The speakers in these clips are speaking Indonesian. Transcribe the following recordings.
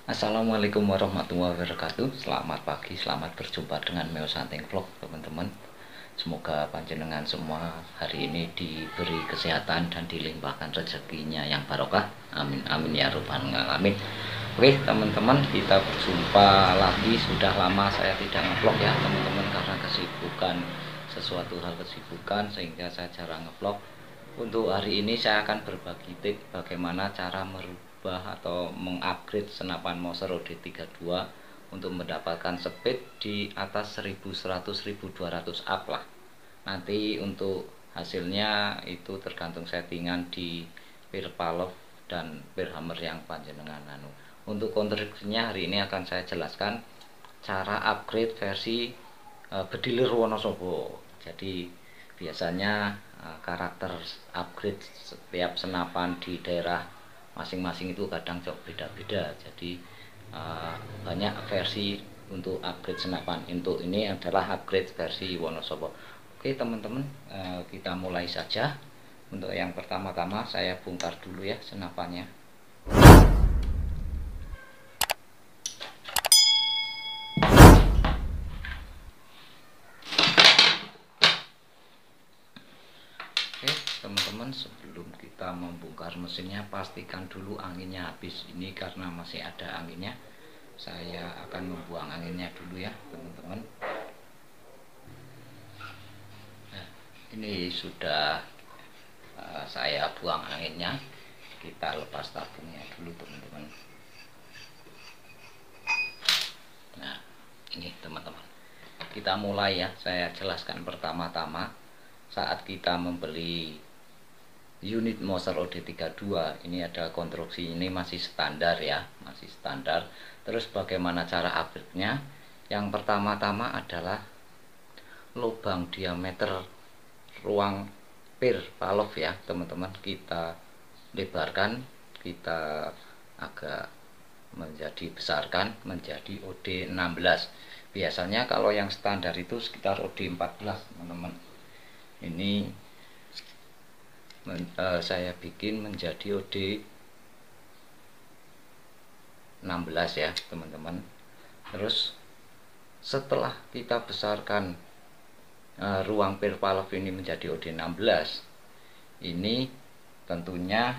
Assalamualaikum warahmatullahi wabarakatuh. Selamat pagi, selamat berjumpa dengan Meo Santing Vlog, teman-teman. Semoga panjenengan semua hari ini diberi kesehatan dan dilimpahkan rezekinya yang barokah. Amin amin ya rabbal alamin. Oke teman-teman, kita berjumpa lagi. Sudah lama saya tidak ngevlog ya teman-teman, karena kesibukan, sesuatu hal kesibukan sehingga saya jarang ngevlog. Untuk hari ini saya akan berbagi tips bagaimana cara merubah atau mengupgrade senapan Mouser OD32 untuk mendapatkan speed di atas 1100 1200 up lah. Nanti untuk hasilnya itu tergantung settingan di Pirpalov dan Pirhammer yang panjenengan anu. Untuk konstruksinya hari ini akan saya jelaskan cara upgrade versi Bediler Wonosobo. Jadi biasanya karakter upgrade setiap senapan di daerah masing-masing itu kadang beda-beda. Jadi banyak versi untuk upgrade senapan. Untuk ini adalah upgrade versi Wonosobo. Oke teman-teman, kita mulai saja. Untuk yang pertama-tama saya bongkar dulu ya senapannya. Teman-teman, sebelum kita membongkar mesinnya pastikan dulu anginnya habis. Ini karena masih ada anginnya, saya akan membuang anginnya dulu ya teman-teman. Nah, ini sudah saya buang anginnya. Kita lepas tabungnya dulu teman-teman. Nah ini teman-teman, kita mulai ya. Saya jelaskan pertama-tama, saat kita membeli unit Mouser OD32 ini ada konstruksi ini masih standar ya, masih standar. Terus bagaimana cara upgrade-nya? Yang pertama-tama adalah lubang diameter ruang Pirpalov ya teman-teman, kita lebarkan, kita agak menjadi besarkan menjadi OD16. Biasanya kalau yang standar itu sekitar OD14 teman-teman. Ini saya bikin menjadi OD16 ya teman-teman. Terus setelah kita besarkan ruang Pirpalov ini menjadi OD16, ini tentunya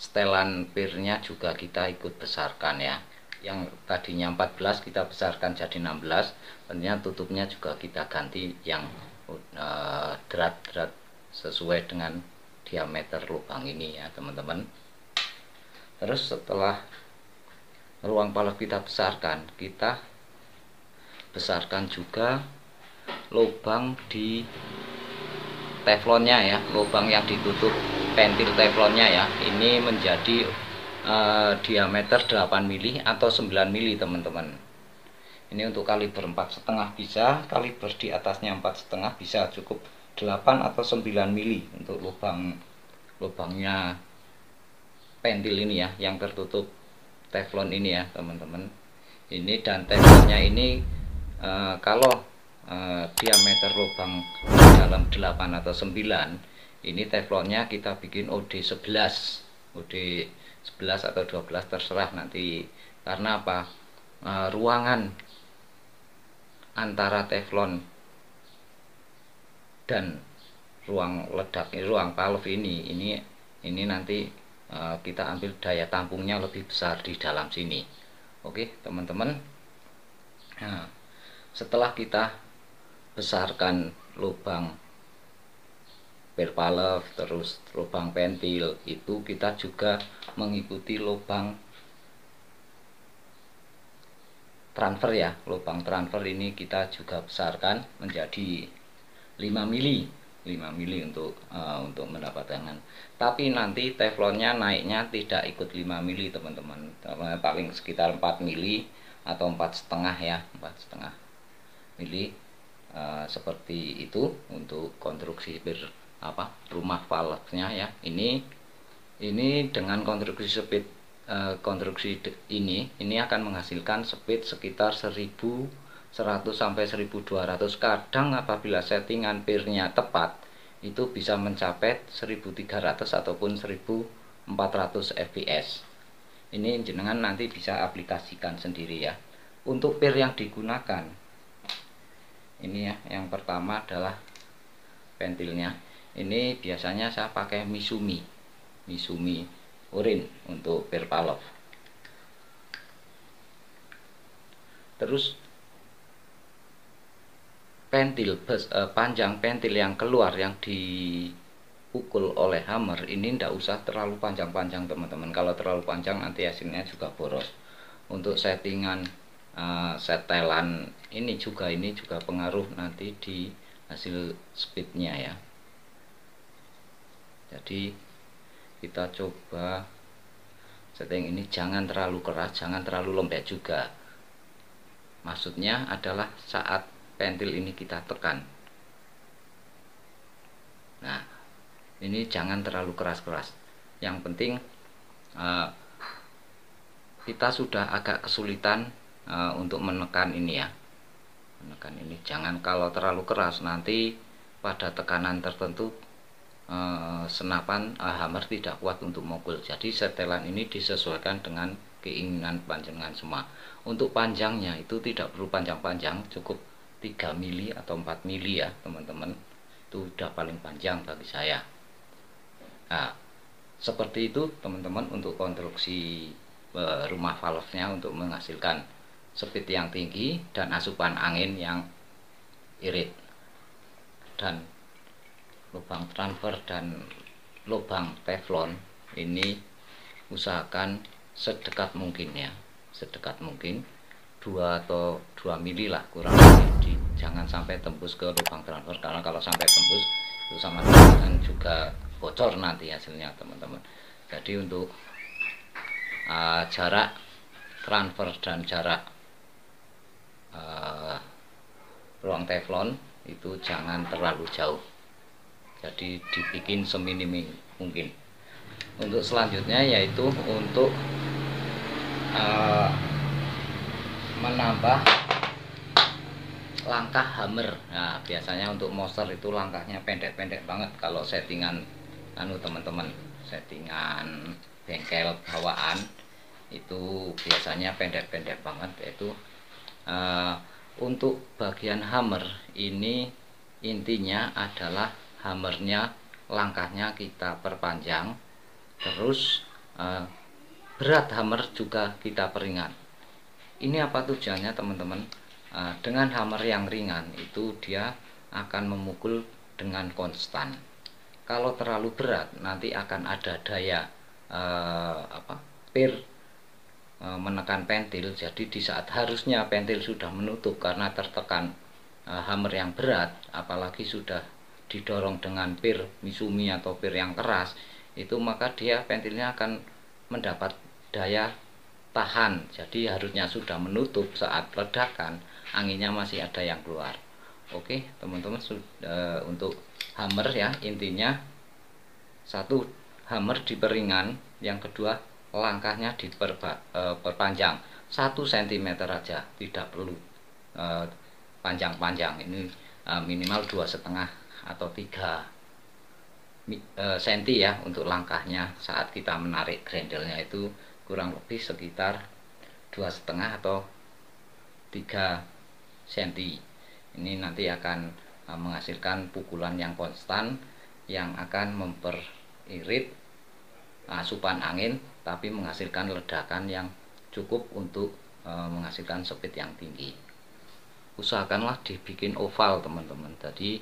setelan pirnya juga kita ikut besarkan ya. Yang tadinya 14 kita besarkan jadi 16. Tentunya tutupnya juga kita ganti yang drat-drat sesuai dengan diameter lubang ini ya teman-teman. Terus setelah ruang palov kita besarkan, kita besarkan juga lubang di teflonnya ya, lubang yang ditutup pentil teflonnya ya. Ini menjadi diameter 8 mili atau 9 mili teman-teman. Ini untuk kaliber 4,5 bisa, kaliber di atasnya 4,5 bisa, cukup 8 atau 9 mili untuk lubangnya pentil ini ya, yang tertutup teflon ini ya teman-teman. Ini dan teflonnya ini kalau diameter lubang dalam 8 atau 9, ini teflonnya kita bikin OD11 atau 12 terserah nanti. Karena apa? Ruangan antara teflon dan ruang ledak, ruang palov ini nanti kita ambil daya tampungnya lebih besar di dalam sini. Oke teman-teman. Nah, setelah kita besarkan lubang Pirpalov terus lubang pentil, itu kita juga mengikuti lubang transfer ya. Lubang transfer ini kita juga besarkan menjadi 5 mili untuk mendapatkan. Tapi nanti teflonnya naiknya tidak ikut 5 mili teman-teman, paling sekitar 4 mili atau 4,5 ya, 4,5 mili. Seperti itu untuk konstruksi rumah valve-nya ya. Ini dengan konstruksi speed ini akan menghasilkan speed sekitar 1100 sampai 1200. Kadang apabila settingan pirnya tepat itu bisa mencapai 1300 ataupun 1400 fps. Ini jenengan nanti bisa aplikasikan sendiri ya. Untuk pir yang digunakan, ini ya, yang pertama adalah pentilnya. Ini biasanya saya pakai Misumi Orin untuk pir Pavlov. Terus panjang pentil yang keluar yang dipukul oleh hammer ini tidak usah terlalu panjang-panjang teman-teman. Kalau terlalu panjang nanti hasilnya juga boros. Untuk settingan setelan ini juga pengaruh nanti di hasil speednya ya. Jadi kita coba setting ini, jangan terlalu keras, jangan terlalu lembek juga. Maksudnya adalah saat pentil ini kita tekan, nah ini jangan terlalu keras-keras. Yang penting kita sudah agak kesulitan untuk menekan ini ya, jangan kalau terlalu keras, nanti pada tekanan tertentu senapan hammer tidak kuat untuk mukul. Jadi setelan ini disesuaikan dengan keinginan panjenengan semua. Untuk panjangnya itu tidak perlu panjang-panjang, cukup 3 mili atau 4 mili ya teman-teman, itu udah paling panjang bagi saya. Nah, seperti itu teman-teman untuk konstruksi rumah valve-nya untuk menghasilkan speed yang tinggi dan asupan angin yang irit, dan lubang transfer dan lubang teflon ini usahakan sedekat mungkin ya, sedekat mungkin 2 atau 2 mili lah kurang lebih. Jangan sampai tembus ke lubang transfer, karena kalau sampai tembus itu sama dengan juga bocor nanti hasilnya teman-teman. Jadi untuk jarak transfer dan jarak ruang teflon itu jangan terlalu jauh, jadi dibikin seminim mungkin. Untuk selanjutnya yaitu untuk menambah langkah hammer. Nah, biasanya untuk monster itu langkahnya pendek-pendek banget kalau settingan teman-teman, settingan bengkel bawaan itu biasanya pendek-pendek banget. Yaitu untuk bagian hammer ini intinya adalah hammernya langkahnya kita perpanjang, terus berat hammer juga kita peringan. Ini apa tujuannya teman-teman? Dengan hammer yang ringan itu dia akan memukul dengan konstan. Kalau terlalu berat nanti akan ada daya pir menekan pentil. Jadi di saat harusnya pentil sudah menutup karena tertekan hammer yang berat, apalagi sudah didorong dengan pir Misumi atau pir yang keras, itu maka dia pentilnya akan mendapat daya tahan. Jadi harusnya sudah menutup, saat ledakan anginnya masih ada yang keluar. Oke teman-teman, untuk hammer ya intinya, satu, hammer diperingan, yang kedua langkahnya diperpanjang 1 cm aja, tidak perlu panjang-panjang. Ini minimal 2,5 atau 3 cm ya untuk langkahnya. Saat kita menarik grendelnya itu kurang lebih sekitar 2,5 atau 3 cm. Ini nanti akan menghasilkan pukulan yang konstan, yang akan memperirit asupan angin, tapi menghasilkan ledakan yang cukup untuk menghasilkan speed yang tinggi. Usahakanlah dibikin oval teman-teman. Jadi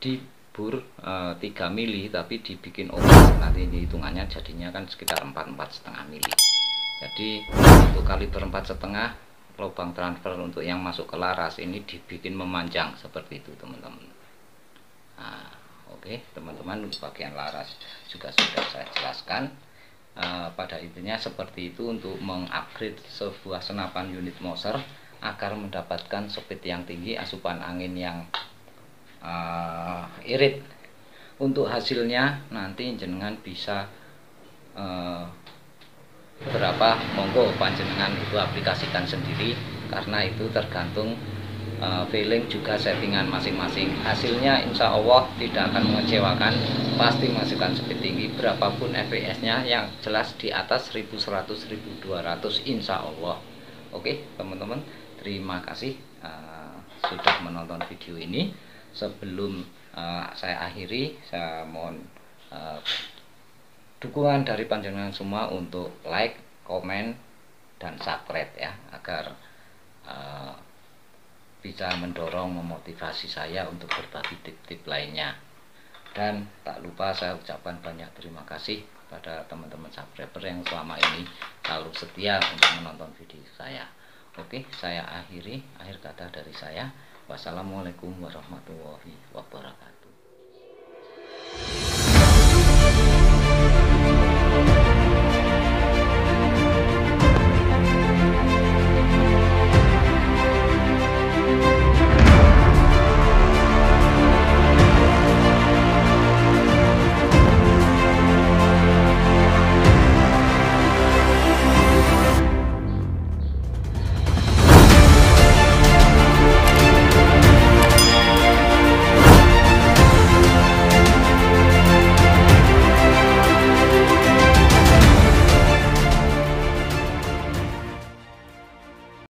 dibur 3 mili tapi dibikin oval, nanti hitungannya jadinya kan sekitar 4,5 mili. Jadi untuk kaliber 4,5, lubang transfer untuk yang masuk ke laras ini dibikin memanjang seperti itu teman-teman. Nah, oke teman-teman, bagian laras juga sudah saya jelaskan. Pada intinya seperti itu untuk mengupgrade sebuah senapan unit Moser agar mendapatkan speed yang tinggi, asupan angin yang irit. Untuk hasilnya nanti jenengan bisa berapa, monggo panjenengan itu aplikasikan sendiri, karena itu tergantung feeling juga settingan masing-masing. Hasilnya insya Allah tidak akan mengecewakan pasti masukkan speed tinggi berapapun fps-nya, yang jelas di atas 1100 1200 insya Allah. Oke teman-teman, terima kasih sudah menonton video ini. Sebelum saya akhiri, saya mohon dukungan dari panjenengan semua untuk like, komen, dan subscribe ya, agar bisa mendorong, memotivasi saya untuk berbagi tip-tip lainnya. Dan tak lupa saya ucapkan banyak terima kasih pada teman-teman subscriber yang selama ini selalu setia untuk menonton video saya. Oke, saya akhiri. Akhir kata dari saya, wassalamualaikum warahmatullahi wabarakatuh.